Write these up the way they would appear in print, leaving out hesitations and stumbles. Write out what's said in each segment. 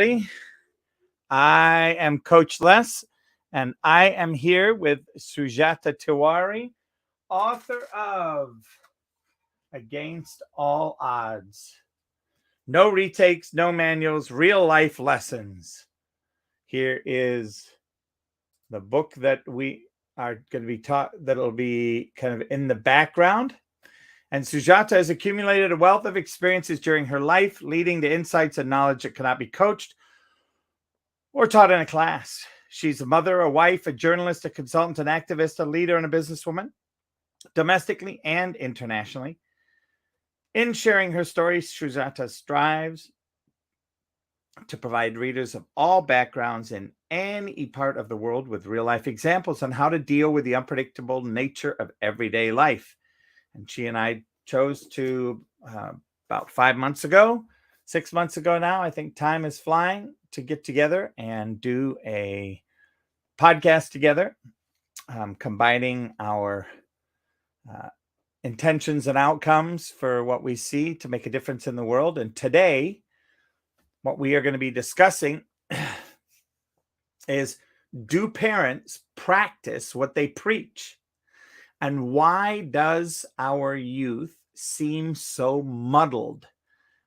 everybody. I am Coach Les, and I am here with Sujata Tiwari, author of Against All Odds. No retakes, no manuals, real life lessons. Here is the book that we are going to be taught, that'll be kind of in the background. And Sujata has accumulated a wealth of experiences during her life, leading to insights and knowledge that cannot be coached or taught in a class. She's a mother, a wife, a journalist, a consultant, an activist, a leader, and a businesswoman, domestically and internationally. In sharing her story, Sujata strives to provide readers of all backgrounds in any part of the world with real-life examples on how to deal with the unpredictable nature of everyday life. And she and I chose to, about 5 months ago, 6 months ago now, I think time is flying, to get together and do a podcast together, combining our intentions and outcomes for what we see to make a difference in the world. And today, what we are going to be discussing is, do parents practice what they preach? And why does our youth seem so muddled?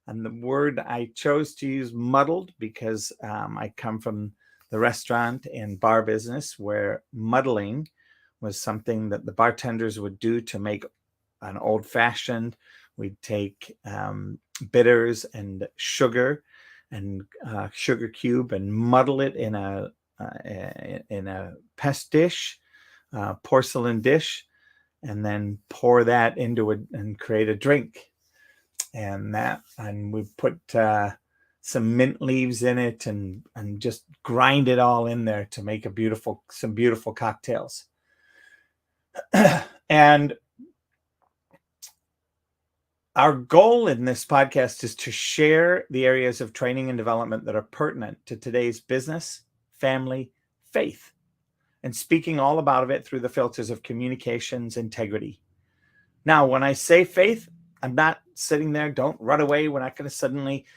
And the word I chose to use, muddled, because I come from the restaurant and bar business, where muddling was something that the bartenders would do to make an old-fashioned. We'd take bitters and sugar and sugar cube and muddle it in a pest dish, porcelain dish, and then pour that into it and create a drink. And we put some mint leaves in it and just grind it all in there to make some beautiful cocktails. And our goal in this podcast is to share the areas of training and development that are pertinent to today's business, family, faith, and speaking all about it through the filters of communications integrity. Now, when I say faith, I'm not sitting there. Don't run away. We're not going to suddenly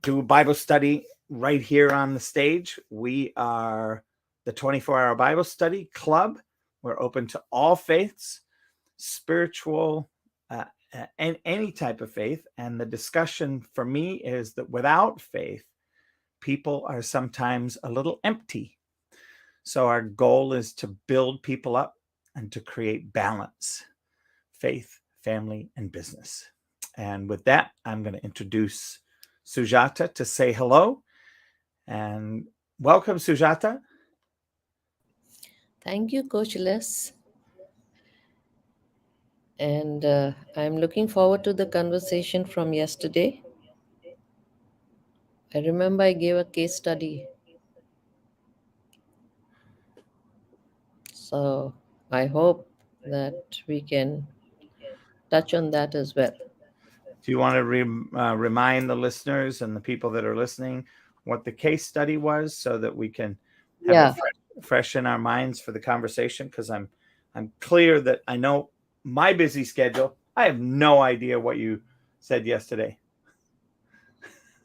do a Bible study right here on the stage. We are the 24-hour Bible study club. We're open to all faiths, spiritual, and any type of faith. And the discussion for me is that without faith, people are sometimes a little empty. So our goal is to build people up and to create balance, faith, family, and business. And with that, I'm going to introduce Sujata to say hello. And welcome, Sujata. Thank you, Coach Les. And I'm looking forward to the conversation from yesterday. I remember I gave a case study. So I hope that we can touch on that as well. Do you want to remind the listeners and the people that are listening what the case study was, so that we can have it fresh in our minds for the conversation? Because I'm clear that I know my busy schedule. I have no idea what you said yesterday.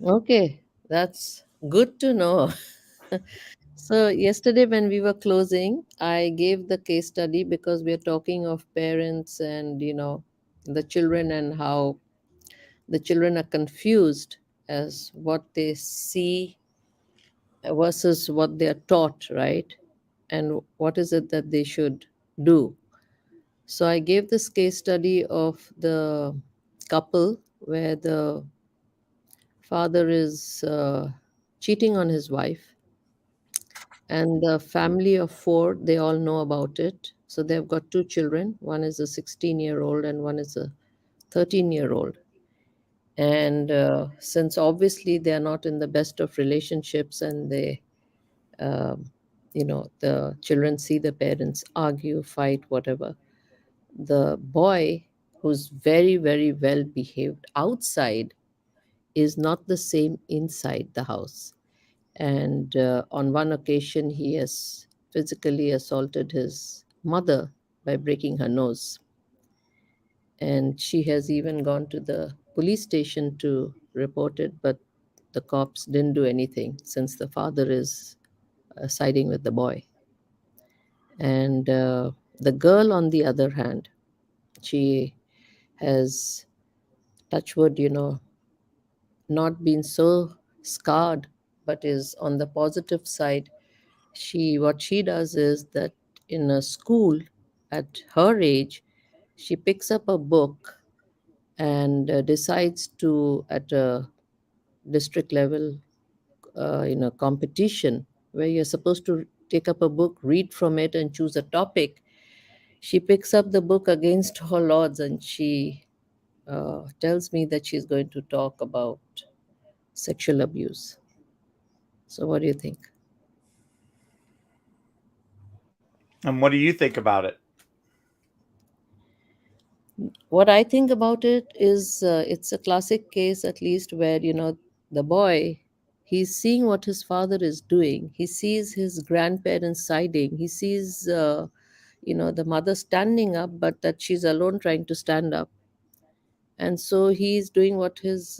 Okay, that's good to know. So yesterday when we were closing, I gave the case study because we are talking of parents and, the children, and how the children are confused as what they see versus what they are taught, right? And what is it that they should do. So I gave this case study of the couple where the father is cheating on his wife, and the family of four, they all know about it. So they've got two children. One is a 16-year-old and one is a 13-year-old. And since obviously they are not in the best of relationships, and they the children see the parents argue, fight, whatever, the boy, who's very, very well behaved outside, is not the same inside the house. And on one occasion, he has physically assaulted his mother by breaking her nose. And she has even gone to the police station to report it, but the cops didn't do anything since the father is siding with the boy. And the girl, on the other hand, she has, touch wood, not been so scarred, but is on the positive side. What she does is that in a school at her age, she picks up a book and decides to, at a district level, competition where you're supposed to take up a book, read from it, and choose a topic. She picks up the book against all odds, and she tells me that she's going to talk about sexual abuse. So, what do you think? And what do you think about it? What I think about it is it's a classic case, at least, where, the boy, he's seeing what his father is doing. He sees his grandparents siding. He sees, the mother standing up, but that she's alone trying to stand up. And so he's doing what his,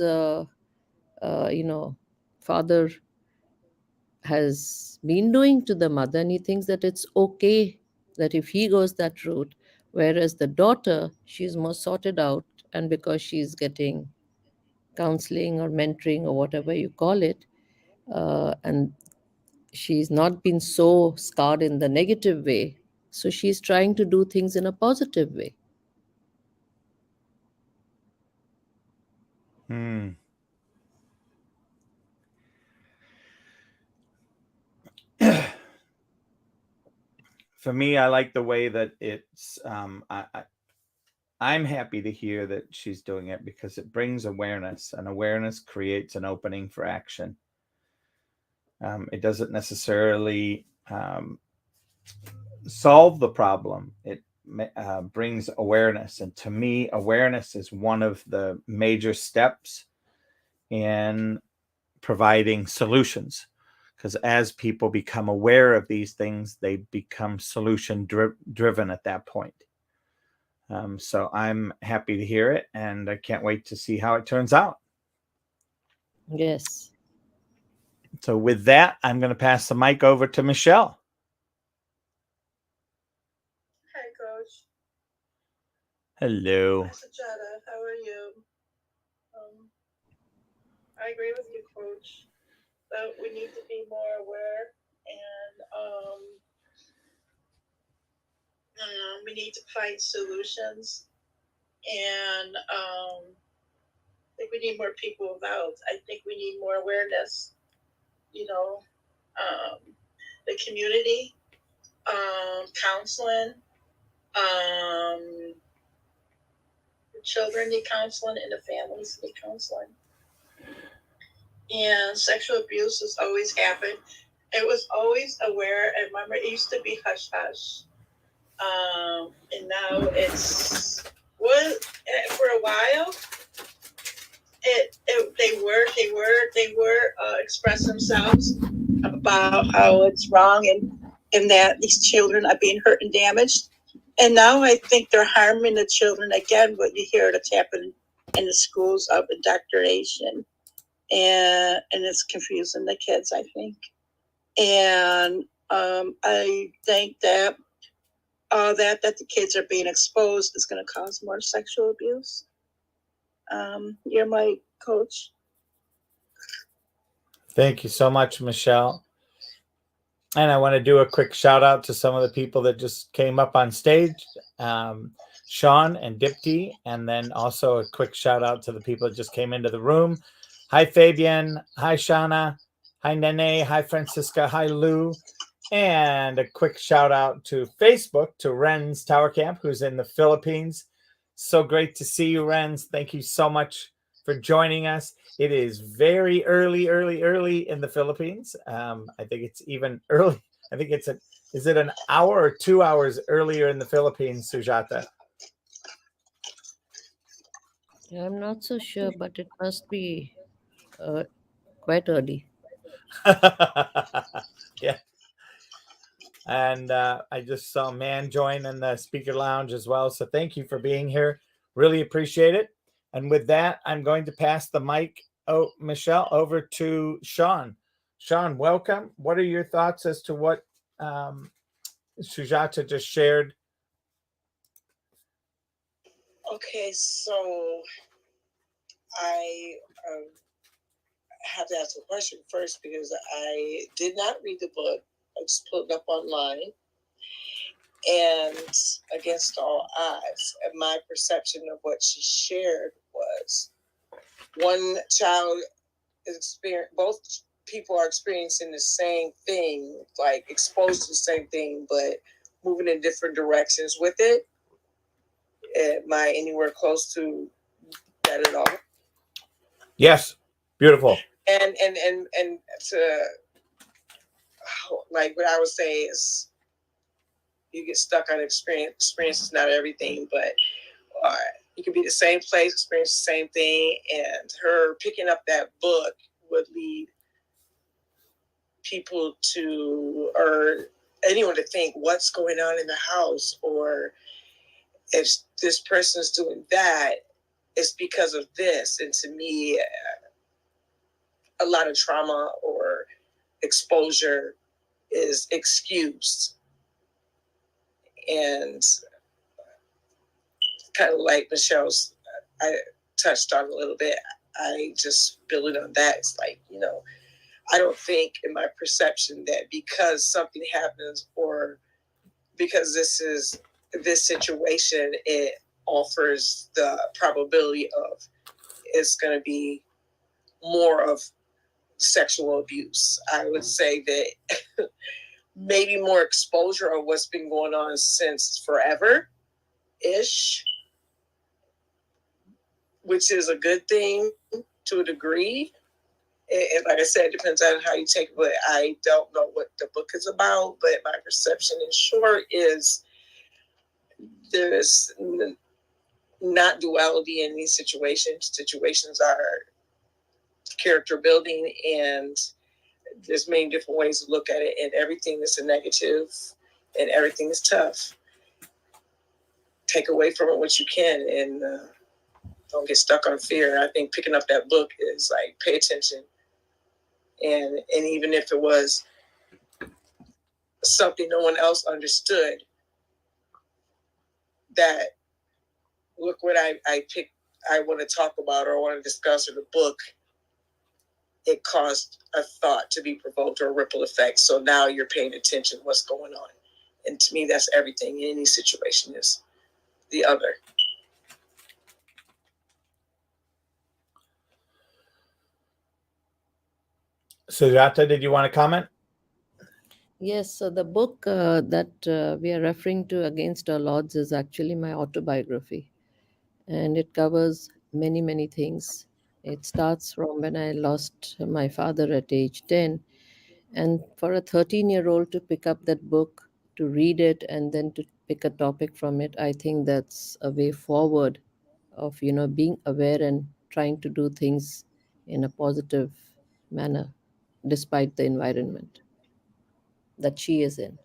father has been doing to the mother, and he thinks that it's okay that if he goes that route, whereas the daughter, she's more sorted out, and because she's getting counseling or mentoring or whatever you call it, and she's not been so scarred in the negative way, so she's trying to do things in a positive way. For me, I like the way that it's. I'm happy to hear that she's doing it because it brings awareness, and awareness creates an opening for action. It doesn't necessarily solve the problem. It brings awareness, and to me, awareness is one of the major steps in providing solutions. Because as people become aware of these things, they become solution driven at that point. So I'm happy to hear it, and I can't wait to see how it turns out. Yes. So with that, I'm going to pass the mic over to Michelle. Hi, Coach. Hello. Hi, SUJATA. How are you? I agree with you, Coach, that we need to be more aware, and we need to find solutions. And I think we need more people involved. I think we need more awareness. The community, counseling, the children need counseling, and the families need counseling. And sexual abuse has always happened. It was always aware. I remember it used to be hush hush, and now it's for a while. They were express themselves about how it's wrong, and that these children are being hurt and damaged. And now I think they're harming the children again. What you hear that's happening in the schools of indoctrination, and it's confusing the kids, I think. And I think that that the kids are being exposed is going to cause more sexual abuse. You're my coach. Thank you so much, Michelle. And I want to do a quick shout out to some of the people that just came up on stage, Sean and Dipti, and then also a quick shout out to the people that just came into the room. Hi, Fabian. Hi, Shauna. Hi, Nene. Hi, Francisca. Hi, Lou. And a quick shout out to Facebook to Ren's Tower Camp, who's in the Philippines. So great to see you, Ren's. Thank you so much for joining us. It is very early in the Philippines. I think it's even early. I think is it an hour or 2 hours earlier in the Philippines, Sujata? I'm not so sure, but it must be quite early. Yeah. And I just saw Man join in the speaker lounge as well. So thank you for being here. Really appreciate it. And with that, I'm going to pass the mic Oh, Michelle, over to Sean. Sean, welcome. What are your thoughts as to what um, Sujata just shared? Okay, so I have to ask a question first because I did not read the book. I just pulled it up online. And against all odds, my perception of what she shared was one child experience, both people are experiencing the same thing, like exposed to the same thing, but moving in different directions with it. Am I anywhere close to that at all? Yes, beautiful. And to, like what I would say is, you get stuck on experience. Experience is not everything, but you can be the same place, experience the same thing, and her picking up that book would lead people to, or anyone to think, what's going on in the house, or if this person's doing that, it's because of this. And to me, a lot of trauma or exposure is excused. And kind of like Michelle's, I touched on a little bit, I just building on that. It's like, I don't think in my perception that because something happens or because this situation, it offers the probability of it's going to be more of sexual abuse. I would say that maybe more exposure of what's been going on since forever ish, which is a good thing to a degree. And like I said, it depends on how you take it, but I don't know what the book is about. But my perception in short is there's not duality in these situations. Situations are character building, and there's many different ways to look at it, and everything is a negative and everything is tough. Take away from it what you can, and don't get stuck on fear. I think picking up that book is like, pay attention. And even if it was something no one else understood, that look what I picked, I want to talk about or want to discuss, or the book, it caused a thought to be provoked or a ripple effect. So now you're paying attention to what's going on. And to me, that's everything in any situation is the other. Sujata, did you want to comment? Yes, so the book that we are referring to, Against All Odds, is actually my autobiography, and it covers many, many things. It starts from when I lost my father at age 10, and for a 13-year-old to pick up that book, to read it, and then to pick a topic from it, I think that's a way forward of, being aware and trying to do things in a positive manner despite the environment that she is in.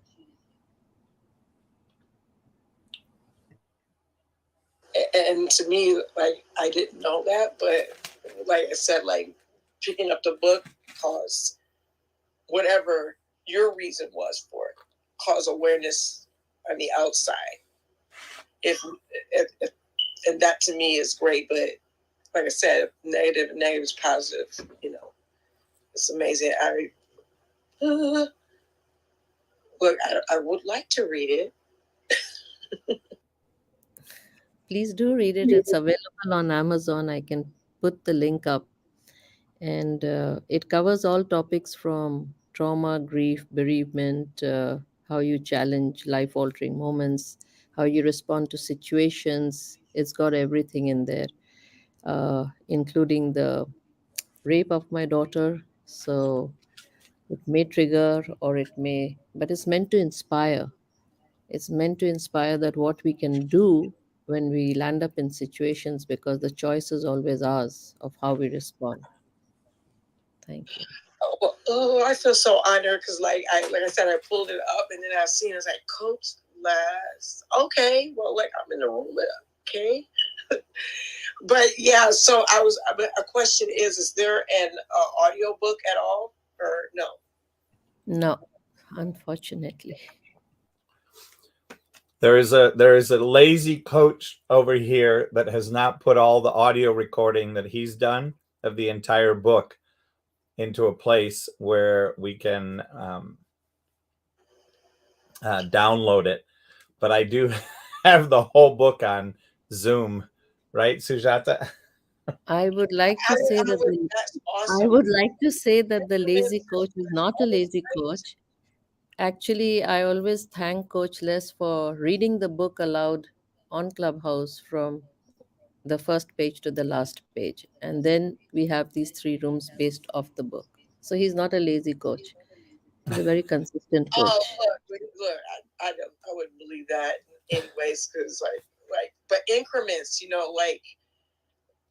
And to me, like, I didn't know that, but like I said, like, picking up the book caused whatever your reason was for it, cause awareness on the outside. If and that to me is great, but like I said, negative is positive. It's amazing. Look, I would like to read it. Please do read it. It's available on Amazon. I can put the link up. And it covers all topics from trauma, grief, bereavement, how you challenge life altering moments, how you respond to situations. It's got everything in there, including the rape of my daughter. So it may trigger or it may, but it's meant to inspire. It's meant to inspire that what we can do when we land up in situations, because the choice is always ours of how we respond. Thank you. I feel so honored because, like I said, I pulled it up and then I seen it. I was like, Coach Les. Okay, well, like, I'm in the room. Okay, But yeah, so a question is there an audio book at all or no? No, unfortunately. There is a lazy coach over here that has not put all the audio recording that he's done of the entire book into a place where we can download it. But I do have the whole book on Zoom, right, Sujata? I would like to say that That's I awesome. would like to say that the lazy coach is not a lazy coach. Actually, I always thank Coach Les for reading the book aloud on Clubhouse from the first page to the last page. And then we have these three rooms based off the book. So he's not a lazy coach. He's a very consistent Oh, coach. look, I wouldn't believe that anyways, because but increments, like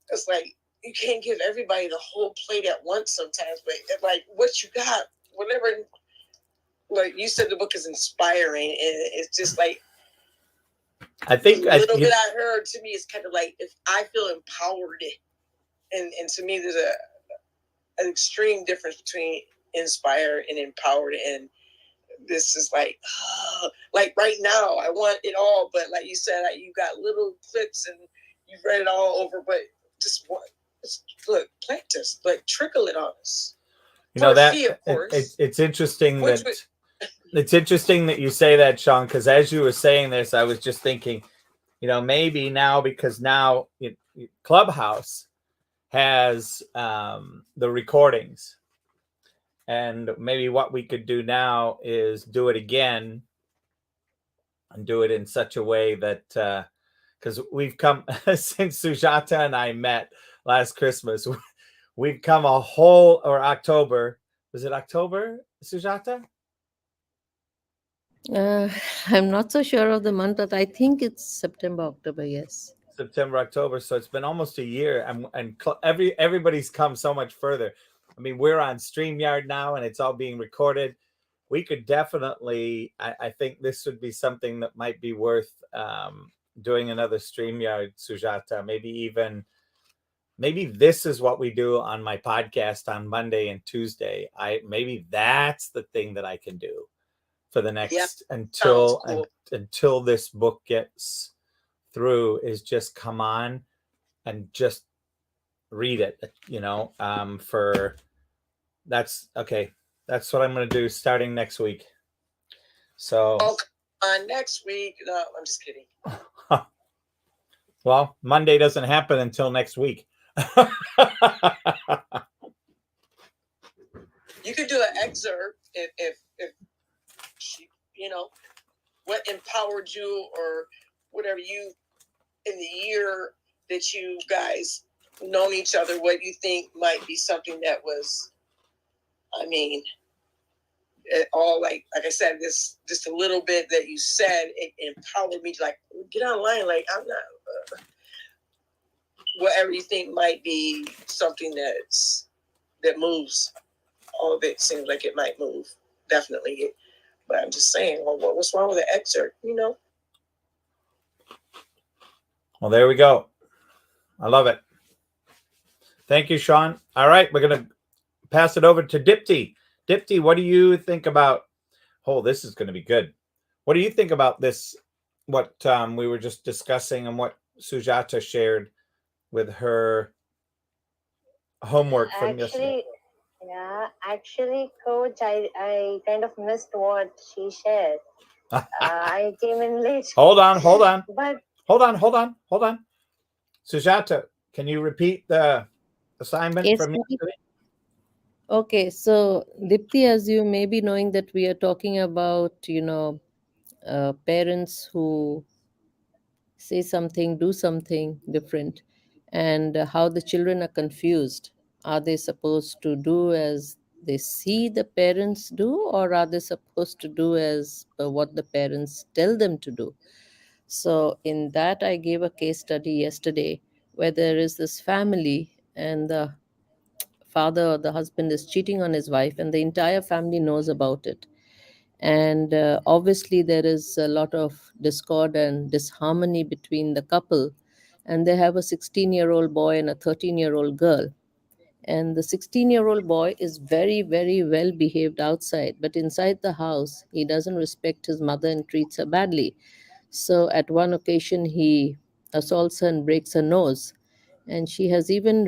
it's like you can't give everybody the whole plate at once sometimes, but like what you got, whatever. Like you said, the book is inspiring, and it's just like I think a little bit I heard to me is kind of like if I feel empowered, and to me there's an extreme difference between inspired and empowered, and this is like right now I want it all, but like you said, you got little clips and you've read it all over, but just look, plant us, like trickle it on us. That it's interesting it's interesting that you say that, Sean, because as you were saying this, I was just thinking, maybe now, because now Clubhouse has the recordings, and maybe what we could do now is do it again and do it in such a way that because we've come since Sujata and I met last Christmas, we've come a whole, or October, was it October, Sujata? I'm not so sure of the month, but I think it's September, October, yes. September, October. So it's been almost a year, and everybody's come so much further. I mean, we're on StreamYard now, and it's all being recorded. We could definitely, I think this would be something that might be worth doing another StreamYard, Sujata. Maybe this is what we do on my podcast on Monday and Tuesday. Maybe that's the thing that I can do for the next until this book gets through, is just come on and just read it, for that's okay. That's what I'm going to do starting next week. So next week, no, I'm just kidding. Well, Monday doesn't happen until next week. You could do an excerpt if what empowered you or whatever you in the year that you guys known each other, what you think might be something that was, it all like I said, this just a little bit that you said, it empowered me to like get online. Like I'm not whatever you think might be something that moves. All of it seems like it might move, definitely. But I'm just saying, well, what's wrong with the excerpt? Well, there we go. I love it. Thank you, Sean. All right, we're going to pass it over to Dipti. Dipti, what do you think about? Oh, this is going to be good. What do you think about this? What we were just discussing and what Sujata shared with her homework from yesterday. Yeah, actually, Coach, I kind of missed what she shared. I came in late. Hold on. But hold on. Sujata, can you repeat the assignment from yesterday? Okay, so Dipti, as you may be knowing that we are talking about, parents who say something, do something different, and how the children are confused. Are they supposed to do as they see the parents do, or are they supposed to do as what the parents tell them to do? So, in that, I gave a case study yesterday where there is this family, and the father or the husband is cheating on his wife, and the entire family knows about it. And obviously, there is a lot of discord and disharmony between the couple. and they have a 16-year-old boy and a 13-year-old girl. And the 16-year-old boy is very, very well behaved outside, but inside the house, he doesn't respect his mother and treats her badly. So at one occasion, he assaults her and breaks her nose. And she has even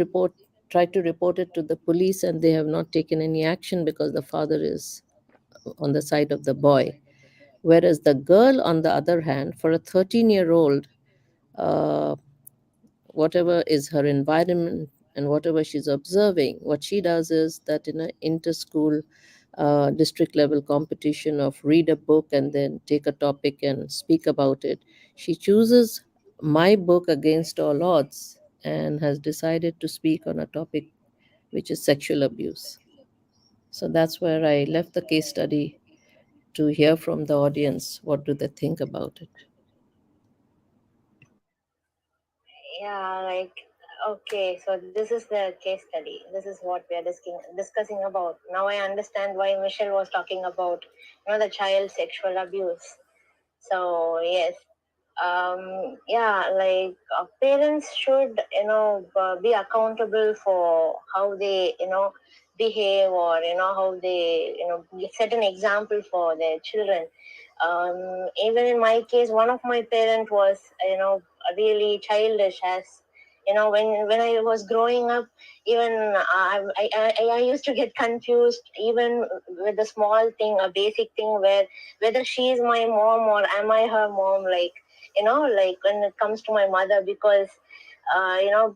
tried to report it to the police, and they have not taken any action because the father is on the side of the boy. Whereas the girl, on the other hand, for a 13-year-old, uh, whatever is her environment and whatever she's observing, what she does is that in an inter-school district level competition of read a book and then take a topic and speak about it, she chooses my book against all odds and has decided to speak on a topic which is sexual abuse. So that's where I left the case study to hear from the audience what do they think about it. Yeah, like, okay, so this is the case study. This is what we are discussing about. Now I understand why Michelle was talking about, the child sexual abuse. So yes, yeah, like parents should, be accountable for how they, behave, or how they, set an example for their children. Even in my case, one of my parents was, really childish. As when I was growing up, even I used to get confused even with a small thing, a basic thing, where whether she is my mom or am I her mom, like, like when it comes to my mother, because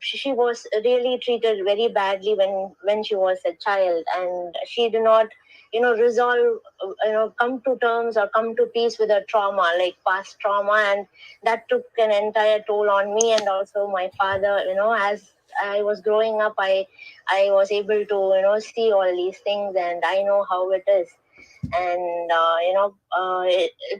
she was really treated very badly when she was a child, and she did not resolve, come to terms or come to peace with her trauma, like past trauma, and that took an entire toll on me and also my father. As I was growing up, I was able to see all these things, and I know how it is. And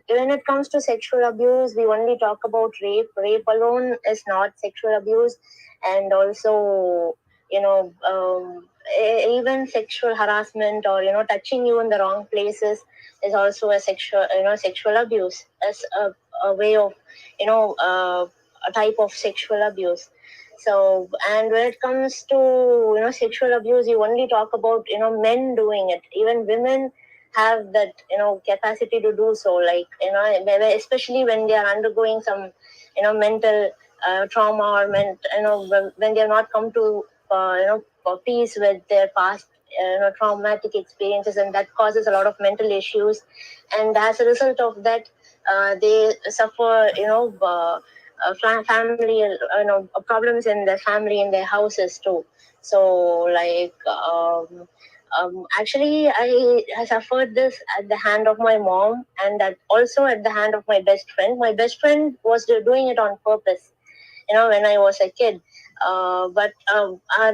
when it comes to sexual abuse, we only talk about rape. Rape alone is not sexual abuse. And also, even sexual harassment, or touching you in the wrong places is also a sexual abuse, as a way of a type of sexual abuse. So, and when it comes to sexual abuse, you only talk about men doing it. Even women have that capacity to do so, like especially when they are undergoing some mental trauma, or when they have not come to peace with their past traumatic experiences, and that causes a lot of mental issues. And as a result of that, they suffer family problems in their family, in their houses too. So, like, actually, I suffered this at the hand of my mom, and that also at the hand of my best friend. My best friend was doing it on purpose, when I was a kid. But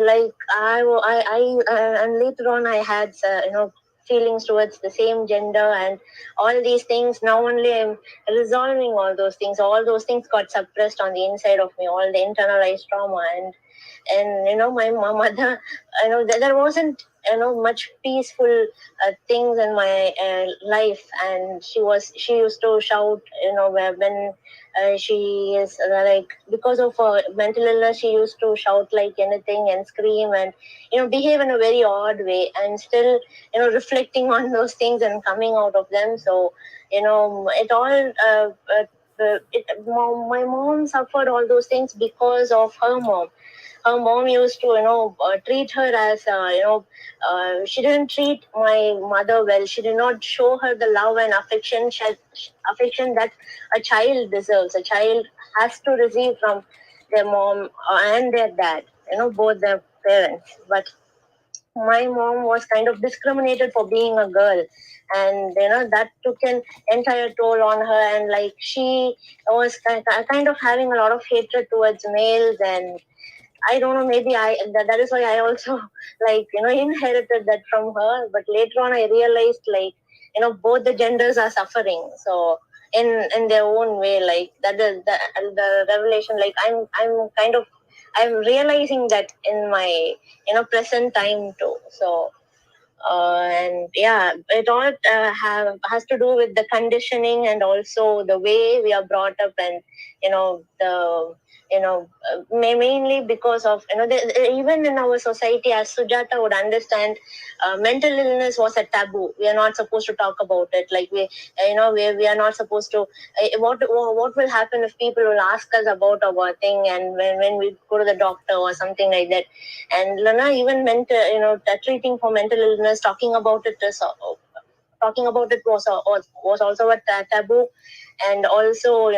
like and later on, I had feelings towards the same gender and all these things. Now only I'm resolving all those things. All those things got suppressed on the inside of me, all the internalized trauma. And my mother, there wasn't much peaceful things in my life. And she used to shout, when she is like, because of mental illness, she used to shout like anything and scream and behave in a very odd way, and still reflecting on those things and coming out of them. So it all my mom suffered all those things because of her mom. Her mom used to treat her as she didn't treat my mother well. She did not show her the love and affection that a child deserves. A child has to receive from their mom and their dad, both their parents. But my mom was kind of discriminated for being a girl, and that took an entire toll on her. And like, she was kind of having a lot of hatred towards males. And I don't know, maybe that is why I also like inherited that from her. But later on, I realized, like, both the genders are suffering. So in their own way, like, that is the revelation. Like, I'm realizing that in my present time too. So And yeah, it all has to do with the conditioning and also the way we are brought up, and mainly because of even in our society, as Sujata would understand, mental illness was a taboo. We are not supposed to talk about it. Like we are not supposed to. What will happen if people will ask us about our thing, and when we go to the doctor or something like that, and even treating for mental illness, talking about it was also a taboo. And also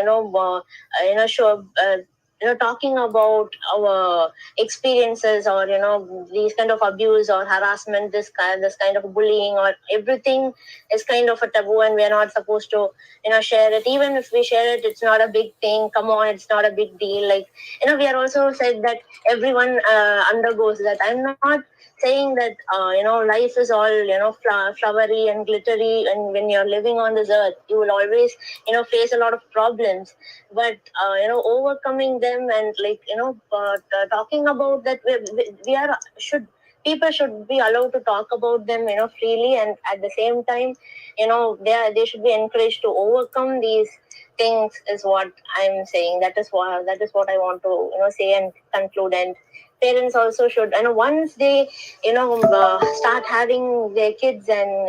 talking about our experiences, or these kind of abuse or harassment, this kind of bullying or everything is kind of a taboo, and we're not supposed to share it. Even if we share it, it's not a big thing. Come on, it's not a big deal. Like we are also said that everyone undergoes that. I'm not saying that life is all flowery and glittery, and when you're living on this earth you will always face a lot of problems, but overcoming them, and talking about that, people should be allowed to talk about them freely, and at the same time they should be encouraged to overcome these things, is what I'm saying. That is what I want to say and conclude. And parents also should, once they start having their kids, and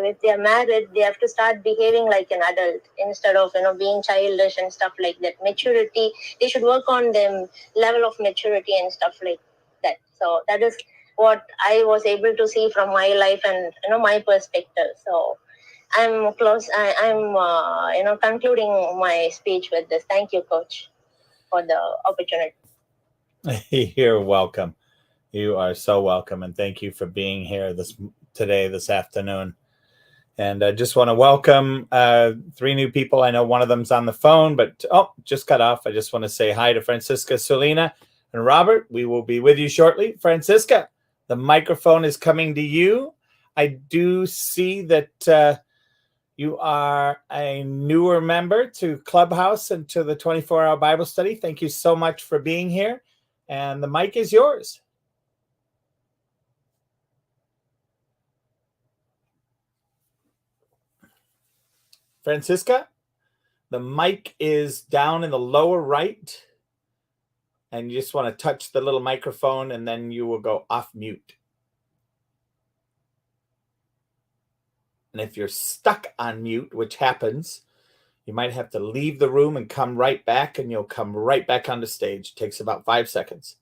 if they are married, they have to start behaving like an adult instead of being childish and stuff like that. Maturity, they should work on them level of maturity and stuff like that. So that is what I was able to see from my life and my perspective. So I'm close. I'm concluding my speech with this. Thank you, Coach, for the opportunity. You're welcome. You are so welcome, and thank you for being here this afternoon. And I just want to welcome 3 new people. I know one of them's on the phone, but just got off. I just want to say hi to Francisca, Selena, and Robert. We will be with you shortly. Francisca, the microphone is coming to you. I do see that you are a newer member to Clubhouse and to the 24-hour Bible study. Thank you so much for being here. And the mic is yours. Francisca, the mic is down in the lower right, and you just want to touch the little microphone, and then you will go off mute. And if you're stuck on mute, which happens, you might have to leave the room and come right back, and you'll come right back on the stage. It takes about 5 seconds.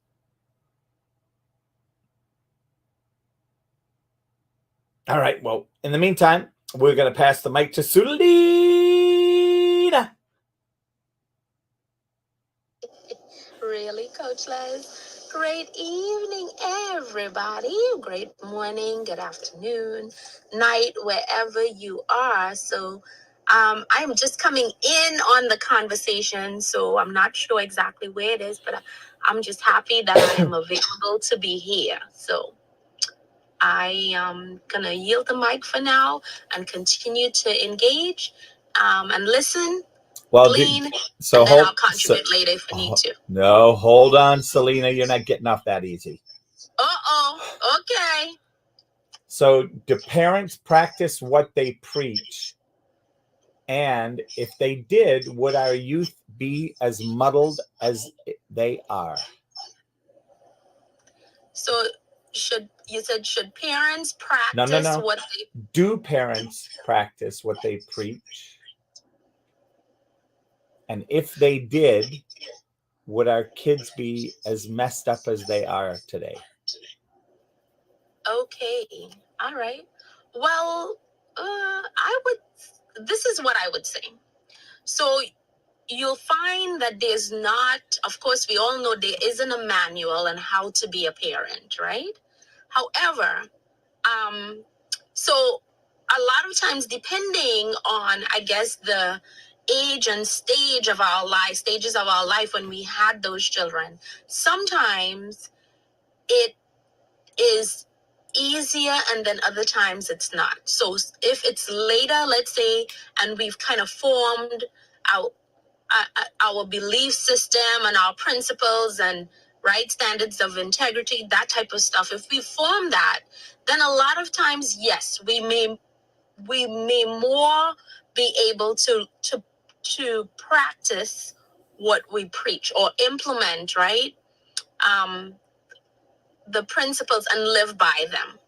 All right, well, in the meantime, we're going to pass the mic to Selena. Really, Coach Les? Great evening, everybody. Great morning, good afternoon, night, wherever you are. So I'm just coming in on the conversation, so I'm not sure exactly where it is, but I'm just happy that I am available to be here. So I am going to yield the mic for now and continue to engage and listen. Well, glean, so and then I'll contribute later if I need to. No, hold on, Selena. You're not getting off that easy. Okay. So do parents practice what they preach? And if they did, would our youth be as muddled as they are? So should parents practice No. what they... Do parents practice what they preach? And if they did, would our kids be as messed up as they are today? Okay. All right. Well, this is what I would say. So you'll find that there's not, of course, we all know there isn't a manual on how to be a parent, right? However, so a lot of times, depending on, I guess, the age and stages of our life when we had those children, sometimes it is easier and then other times it's not. So if it's later, let's say, and we've kind of formed our belief system and our principles and right standards of integrity, that type of stuff, if we form that, then a lot of times, yes, we may more be able to practice what we preach or implement, right? The principles and live by them.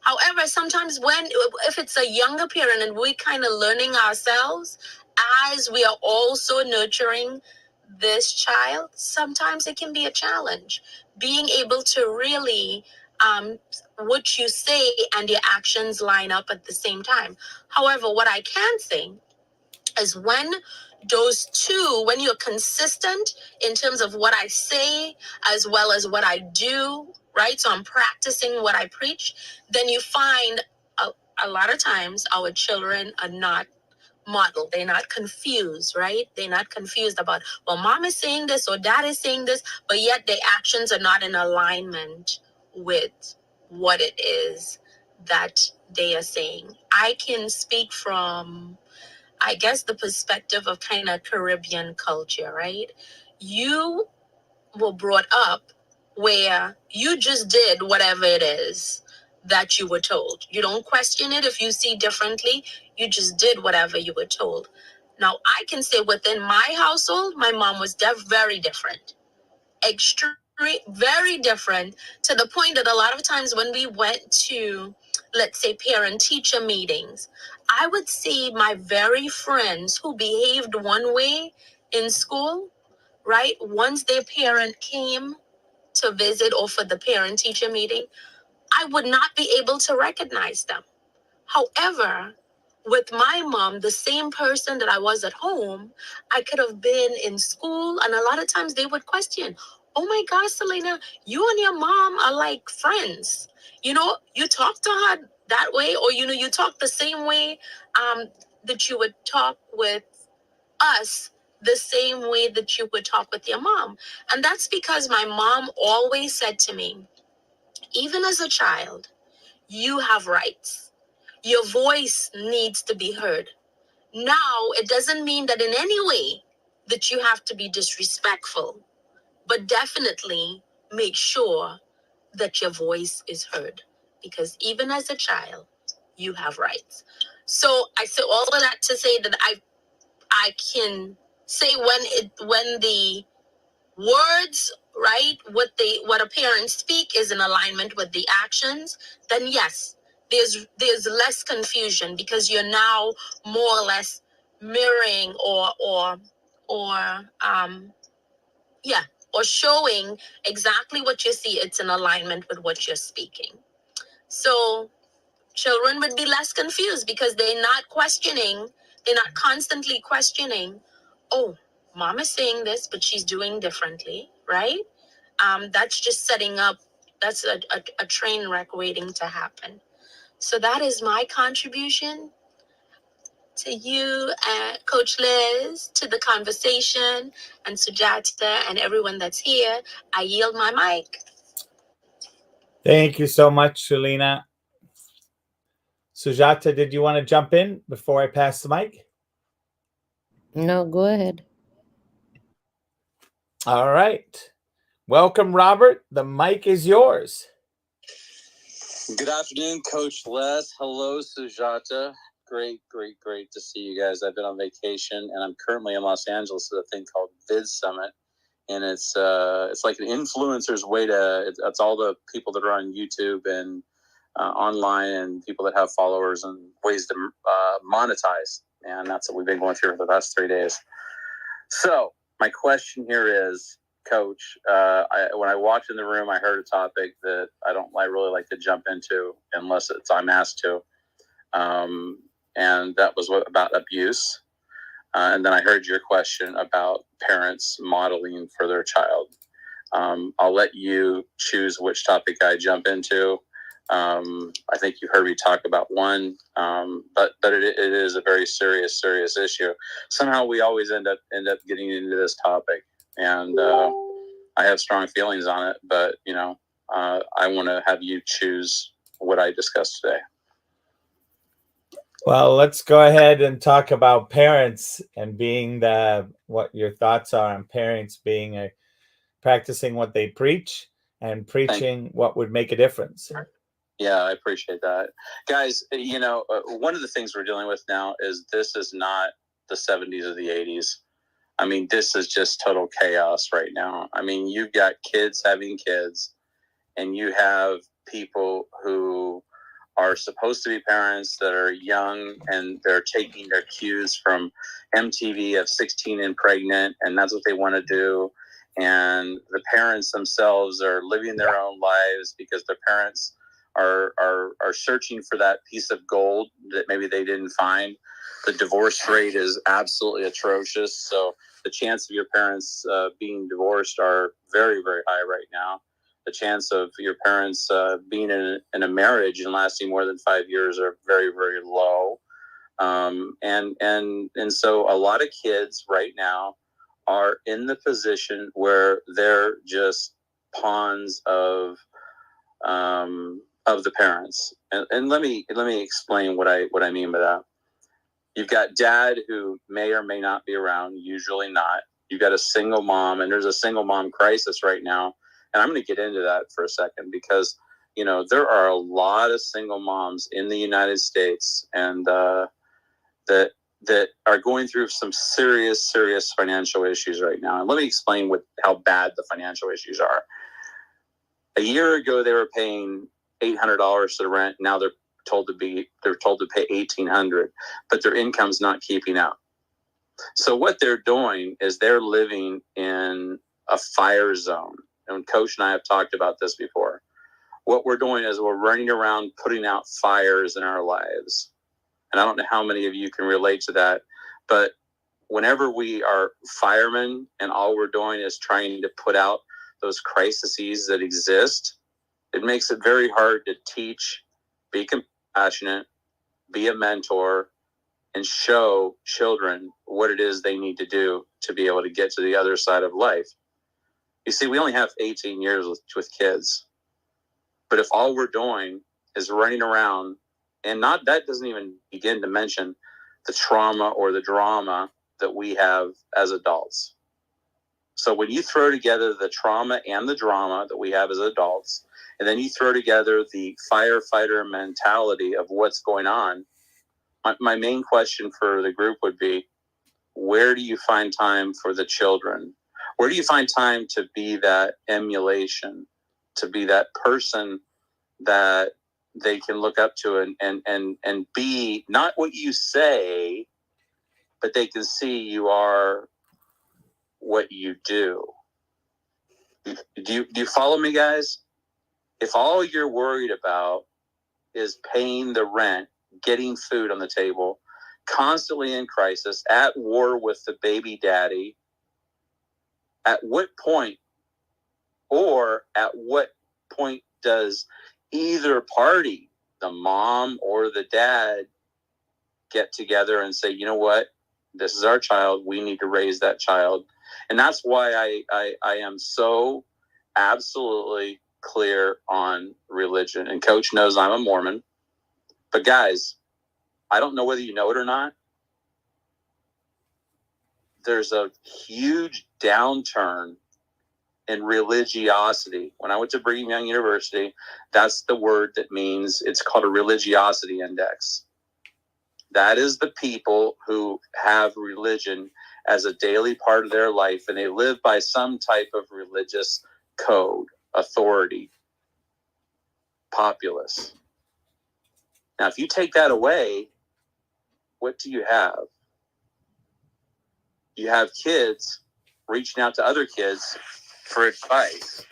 However, sometimes if it's a younger parent and we kind of learning ourselves as we are also nurturing this child, sometimes it can be a challenge. Being able to really what you say and your actions line up at the same time. However, what I can say is when you're consistent in terms of what I say as well as what I do, right? So I'm practicing what I preach, then you find a lot of times our children are not modeled. They're not confused, right? They're not confused about, well, mom is saying this or dad is saying this, but yet their actions are not in alignment with what it is that they are saying. I can speak from, I guess, the perspective of kind of Caribbean culture, right? You were brought up where you just did whatever it is that you were told. You don't question it if you see differently. You just did whatever you were told. Now, I can say within my household, my mom was very different. Extreme, very different, to the point that a lot of times when we went to, let's say, parent-teacher meetings, I would see my very friends who behaved one way in school, right? Once their parent came to visit or for the parent-teacher meeting, I would not be able to recognize them. However, with my mom, the same person that I was at home, I could have been in school, and a lot of times they would question, oh my gosh, Selena, you and your mom are like friends. You talk to her that way, or, you talk the same way that you would talk with us, the same way that you would talk with your mom. And that's because my mom always said to me, even as a child, you have rights. Your voice needs to be heard. Now, it doesn't mean that in any way that you have to be disrespectful, but definitely make sure that your voice is heard. Because even as a child, you have rights. So I say all of that to say that I can say when the words, right, what a parent speak is in alignment with the actions, then yes, there's less confusion because you're now more or less mirroring or showing exactly what you see. It's in alignment with what you're speaking. So children would be less confused because they're not constantly questioning, oh, mom is saying this, but she's doing differently, right? That's just setting up, that's a train wreck waiting to happen. So that is my contribution to you, Coach Liz, to the conversation, and Sujata, and everyone that's here. I yield my mic. Thank you so much, Selena. Sujata, did you want to jump in before I pass the mic? No, go ahead. All right. Welcome, Robert. The mic is yours. Good afternoon, Coach Les. Hello, Sujata. Great to see you guys. I've been on vacation, and I'm currently in Los Angeles at a thing called Vid Summit, and it's like an influencer's way to. It's all the people that are on YouTube and online, and people that have followers and ways to monetize. And that's what we've been going through for the past 3 days. So my question here is, Coach, when I walked in the room, I heard a topic that I really like to jump into unless I'm asked to, and that was about abuse. And then I heard your question about parents modeling for their child. I'll let you choose which topic I jump into. I think you heard me talk about one, but it is a very serious issue. Somehow we always end up getting into this topic, and I have strong feelings on it. But I want to have you choose what I discussed today. Well, let's go ahead and talk about parents and what your thoughts are on parents being practicing what they preach and preaching what would make a difference. Yeah, I appreciate that. Guys, you know, one of the things we're dealing with now is this is not the 70s or the 80s. I mean, this is just total chaos right now. I mean, you've got kids having kids, and you have people who are supposed to be parents that are young, and they're taking their cues from MTV of 16 and pregnant, and that's what they want to do. And the parents themselves are living their own lives because their parents are searching for that piece of gold that maybe they didn't find. The divorce rate is absolutely atrocious. So the chance of your parents being divorced are very, very high right now. The chance of your parents being in a marriage and lasting more than 5 years are very, very low. And so a lot of kids right now are in the position where they're just pawns of the parents. And let me explain what I mean by that. You've got dad who may or may not be around, usually not. You've got a single mom, and there's a single mom crisis right now. And I'm going to get into that for a second because, you know, there are a lot of single moms in the United States, and that are going through some serious financial issues right now. And let me explain how bad the financial issues are. A year ago, they were paying $800 to rent. Now they're told to pay $1,800, but their income's not keeping up. So what they're doing is they're living in a fire zone. And Coach and I have talked about this before. What we're doing is we're running around putting out fires in our lives. And I don't know how many of you can relate to that, but whenever we are firemen and all we're doing is trying to put out those crises that exist, it makes it very hard to teach, be compassionate, be a mentor, and show children what it is they need to do to be able to get to the other side of life. You see, we only have 18 years with kids. But if all we're doing is running around, and that doesn't even begin to mention the trauma or the drama that we have as adults. So when you throw together the trauma and the drama that we have as adults, and then you throw together the firefighter mentality of what's going on, my main question for the group would be, where do you find time for the children? Where do you find time to be that emulation, to be that person that they can look up to and be not what you say, but they can see you are what you do. Do you follow me, guys? If all you're worried about is paying the rent, getting food on the table, constantly in crisis, at war with the baby daddy, at what point does either party, the mom or the dad, get together and say, you know what, this is our child, we need to raise that child? And that's why I am so absolutely clear on religion. And Coach knows I'm a Mormon. But guys, I don't know whether you know it or not, there's a huge downturn in religiosity. When I went to Brigham Young University, that's the word that means, it's called a religiosity index. That is the people who have religion as a daily part of their life, and they live by some type of religious code, authority, populace. Now, if you take that away, what do you have? You have kids reaching out to other kids for advice.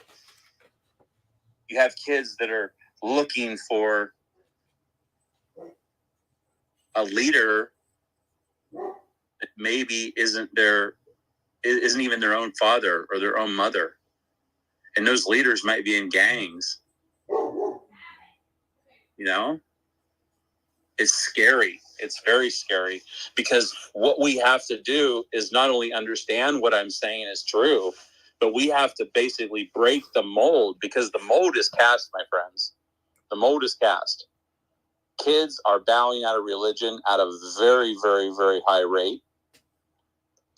You have kids that are looking for a leader that maybe isn't even their own father or their own mother. And those leaders might be in gangs. You know? It's scary. It's very scary, because what we have to do is not only understand what I'm saying is true, but we have to basically break the mold, because the mold is cast, my friends. The mold is cast. Kids are bowing out of religion at a very, very, very high rate.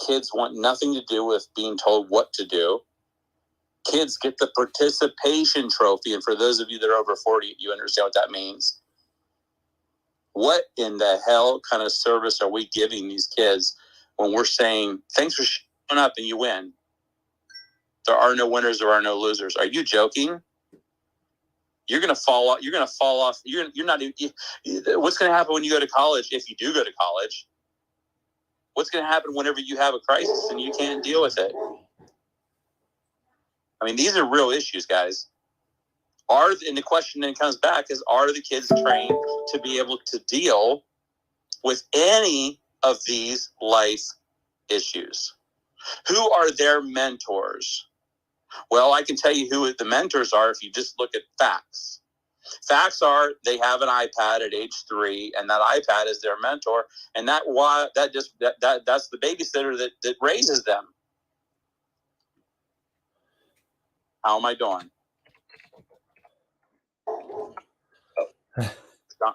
Kids want nothing to do with being told what to do. Kids get the participation trophy. And for those of you that are over 40, you understand what that means. What in the hell kind of service are we giving these kids when we're saying, thanks for showing up and you win? There are no winners, there are no losers. Are you joking? You're going to fall off. You're going to fall off. You're not. What's going to happen when you go to college? If you do go to college, what's going to happen whenever you have a crisis and you can't deal with it? I mean, these are real issues, guys. And the question then comes back is, are the kids trained to be able to deal with any of these life issues? Who are their mentors? Well, I can tell you who the mentors are if you just look at facts. Facts are they have an iPad at age 3, and that iPad is their mentor, and that's the babysitter that raises them. How am I doing?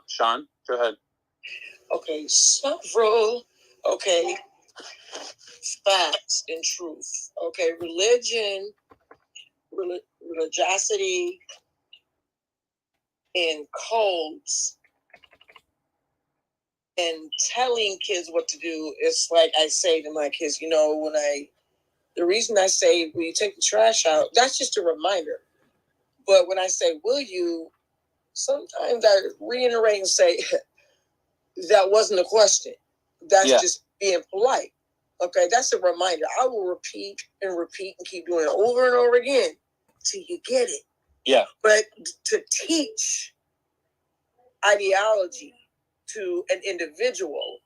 Sean, go ahead. Okay, several, facts and truth. Okay, religion, religiosity, and codes, and telling kids what to do. It's like I say to my kids, the reason I say, when you take the trash out, that's just a reminder. But when I say, will you, sometimes I reiterate and say, that wasn't a question. That's just being polite. Okay, that's a reminder. I will repeat and keep doing it over and over again till you get it. Yeah. But to teach ideology to an individual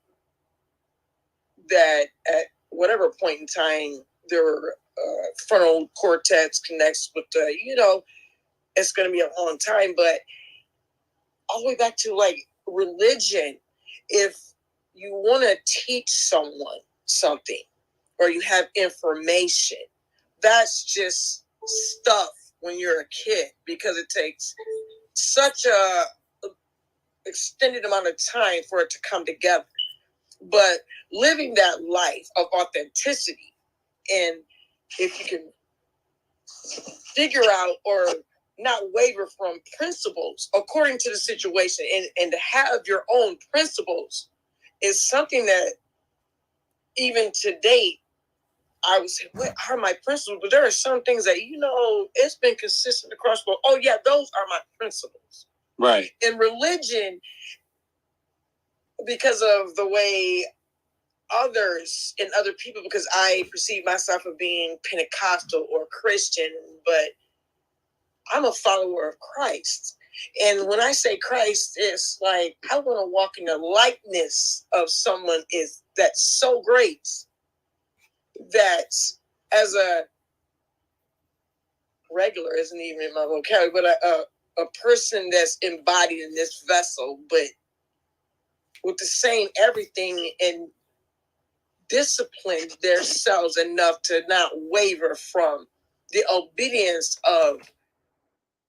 that at whatever point in time their frontal cortex connects with it's going to be a long time. But all the way back to like religion, if you want to teach someone something or you have information, that's just stuff when you're a kid, because it takes such a extended amount of time for it to come together. But living that life of authenticity, and if you can figure out or not waver from principles according to the situation, and to have your own principles is something that even to date, I would say, what are my principles? But there are some things that, it's been consistent across the board. Oh yeah, those are my principles. Right. In religion, because of the way others and other people, because I perceive myself as being Pentecostal or Christian, but I'm a follower of Christ. And when I say Christ, it's like I want to walk in the likeness of someone that's so great that as a regular isn't even in my vocabulary, but a person that's embodied in this vessel, but with the same everything and discipline themselves enough to not waver from the obedience of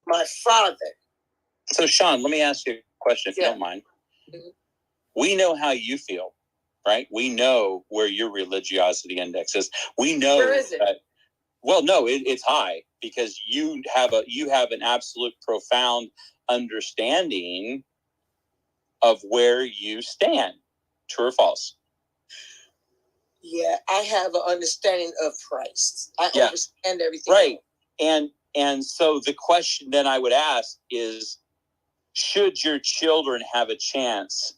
my Father. So, Sean, let me ask you a question, if you don't mind. Mm-hmm. We know how you feel, right? We know where your religiosity index is. We know where is it? It's high, because you have an absolute profound understanding of where you stand. True or false? Yeah, I have an understanding of Christ. I understand everything. Right. And so the question then I would ask is, should your children have a chance?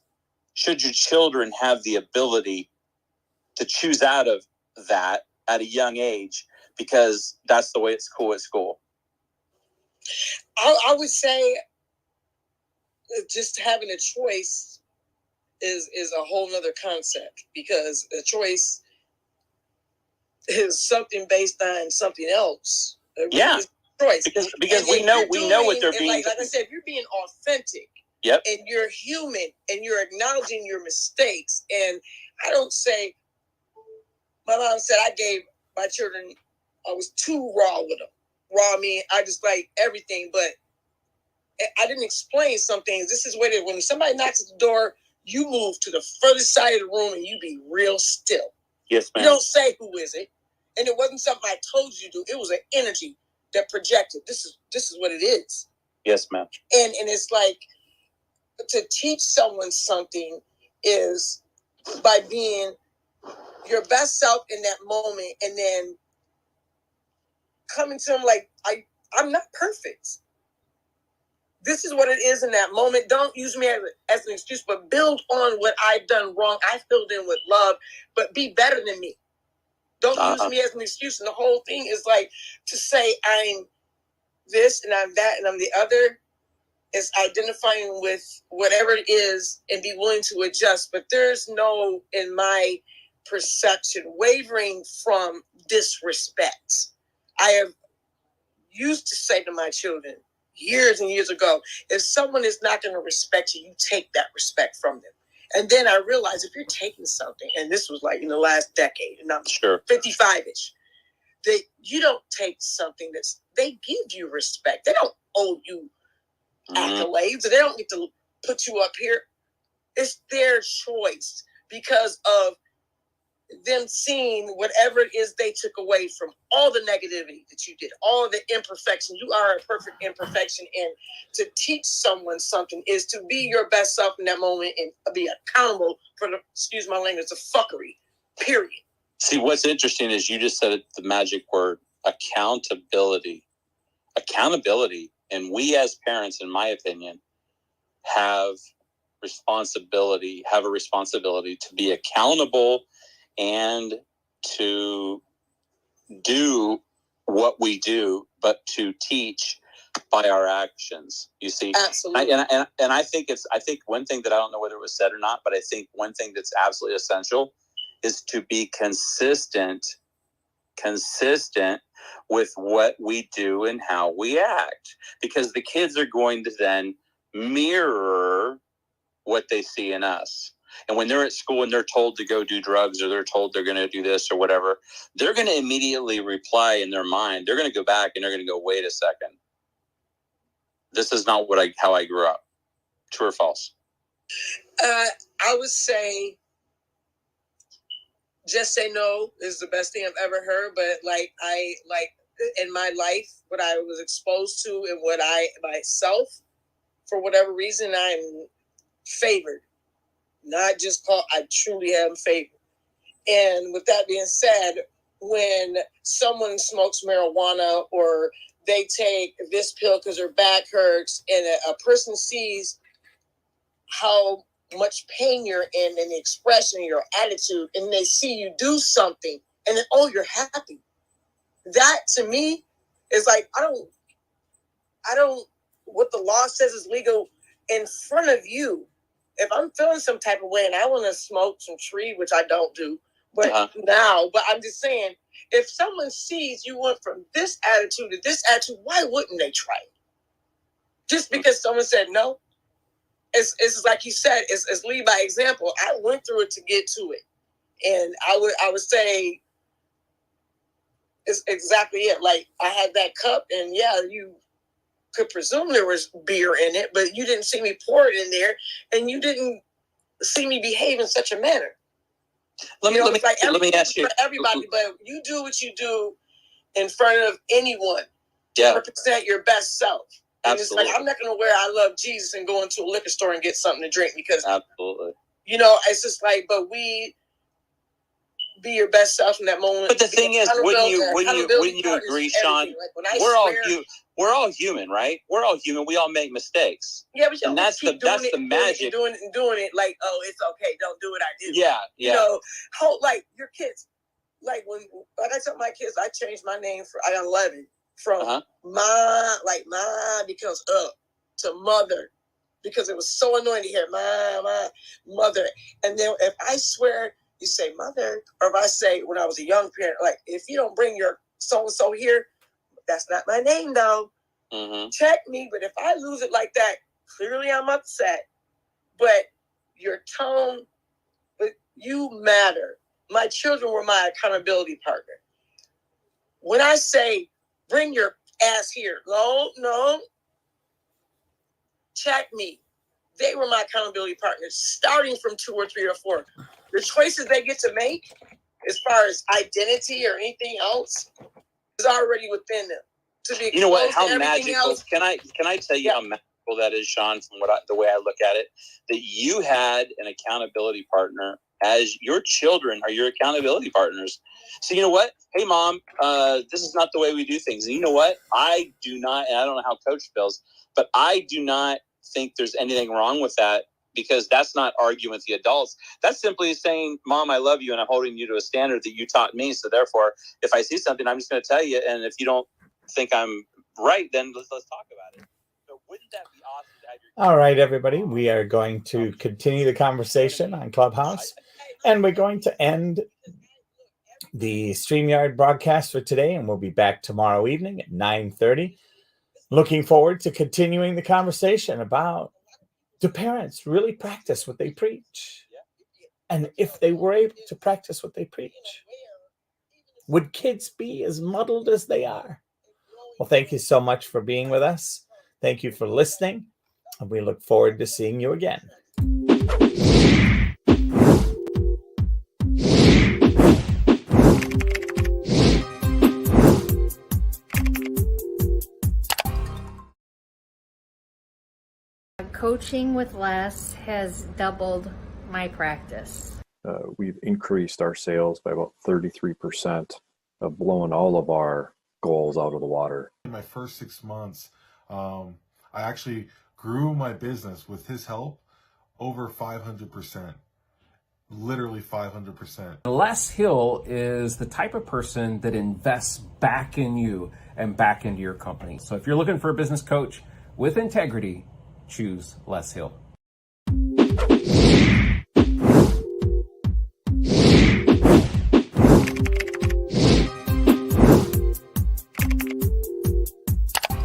Should your children have the ability to choose out of that at a young age, because that's the way it's cool at school? I would say just having a choice is a whole nother concept, because a choice is something based on something else. Yeah. It's a choice. Because we know what they're being. Like I said, if you're being authentic, yep, and you're human and you're acknowledging your mistakes, and I don't say, my mom said I gave my children, I was too raw with them. Raw, I mean, I just like everything, but I didn't explain some things. This is where when somebody knocks at the door, you move to the furthest side of the room and you be real still. Yes, ma'am. You don't say, who is it? And it wasn't something I told you to do. It was an energy. that projected. This is what it is. Yes, ma'am. And it's like, to teach someone something is by being your best self in that moment, and then coming to them like, I'm not perfect. This is what it is in that moment. Don't use me as an excuse, but build on what I've done wrong. I filled in with love, but be better than me. Don't use me as an excuse. And the whole thing is like, to say I'm this and I'm that and I'm the other, is identifying with whatever it is and be willing to adjust. But there's no, in my perception, wavering from disrespect. I have used to say to my children years and years ago, if someone is not going to respect you, you take that respect from them. And then I realized, if you're taking something, and this was like in the last decade, and I'm 55-ish, that you don't take something they give you respect. They don't owe you accolades. They don't get to put you up here. It's their choice because of them seeing whatever it is they took away from all the negativity that you did, all the imperfection. You are a perfect imperfection. And to teach someone something is to be your best self in that moment and be accountable for the, excuse my language, the fuckery, period. See, what's interesting is you just said the magic word, accountability. Accountability. And we as parents, in my opinion, have a responsibility to be accountable and to do what we do, but to teach by our actions. You see, absolutely. And I think one thing that I don't know whether it was said or not, but I think one thing that's absolutely essential is to be consistent with what we do and how we act, because the kids are going to then mirror what they see in us. And when they're at school and they're told to go do drugs, or they're told they're going to do this or whatever, they're going to immediately reply in their mind. They're going to go back and they're going to go, wait a second. This is not how I grew up. True or false? I would say just say no is the best thing I've ever heard. But like in my life, what I was exposed to and what I myself, for whatever reason, I'm favored. Not just called, I truly am favored. And with that being said, when someone smokes marijuana or they take this pill because their back hurts, and a person sees how much pain you're in and the expression, your attitude, and they see you do something, and then, oh, you're happy. That to me is like, I don't, what the law says is legal in front of you. If I'm feeling some type of way and I want to smoke some tree, which I don't do, but but I'm just saying, if someone sees you went from this attitude to this attitude, why wouldn't they try it? Just because someone said no? It's like you said, it's lead by example. I went through it to get to it. And I would say it's exactly it. Like, I had that cup, and yeah, you could presume there was beer in it, but you didn't see me pour it in there, and you didn't see me behave in such a manner. Let me ask you. For everybody, but you do what you do in front of anyone. Yeah. Represent your best self. And absolutely. It's like, I'm not going to wear I love Jesus and go into a liquor store and get something to drink, because absolutely. It's just like, but we be your best self in that moment. But the thing is, wouldn't you agree, Sean? Like, we're all human, right? We're all human. We all make mistakes. Yeah, but that's the magic. Doing it like, oh, it's okay. Don't do what I do. Yeah. Like your kids. Like I tell my kids, I changed my name I got 11 from Ma becomes to mother, because it was so annoying to hear my mother. And then if I swear, you say mother, or if I say, when I was a young parent, like, if you don't bring your so-and-so here, that's not my name though. Mm-hmm. Check me. But if I lose it like that, clearly I'm upset. But your tone, but you matter. My children were my accountability partner. When I say, bring your ass here, no, check me. They were my accountability partners, starting from 2 or 3 or 4. The choices they get to make, as far as identity or anything else, is already within them. to be You know what? exposed to How everything magical? else. Can I tell you how magical that is, Sean? From the way I look at it, that you had an accountability partner, as your children are your accountability partners. So you know what? Hey, Mom, this is not the way we do things. And you know what? I do not. And I don't know how Coach feels, but I do not think there's anything wrong with that, because that's not arguing with the adults. That's simply saying, Mom, I love you, and I'm holding you to a standard that you taught me. So therefore, if I see something, I'm just going to tell you. And if you don't think I'm right, then let's talk about it. So wouldn't that be awesome to have your... All right, everybody. We are going to continue the conversation on Clubhouse, and we're going to end the StreamYard broadcast for today, and we'll be back tomorrow evening at 9:30. Looking forward to continuing the conversation about, do parents really practice what they preach? And if they were able to practice what they preach, would kids be as muddled as they are? Well, thank you so much for being with us. Thank you for listening, and we look forward to seeing you again. Coaching with Les has doubled my practice. We've increased our sales by about 33%, of blowing all of our goals out of the water. In my first 6 months, I actually grew my business with his help over 500%. Literally 500%. Les Hill is the type of person that invests back in you and back into your company. So if you're looking for a business coach with integrity, choose Les Hill.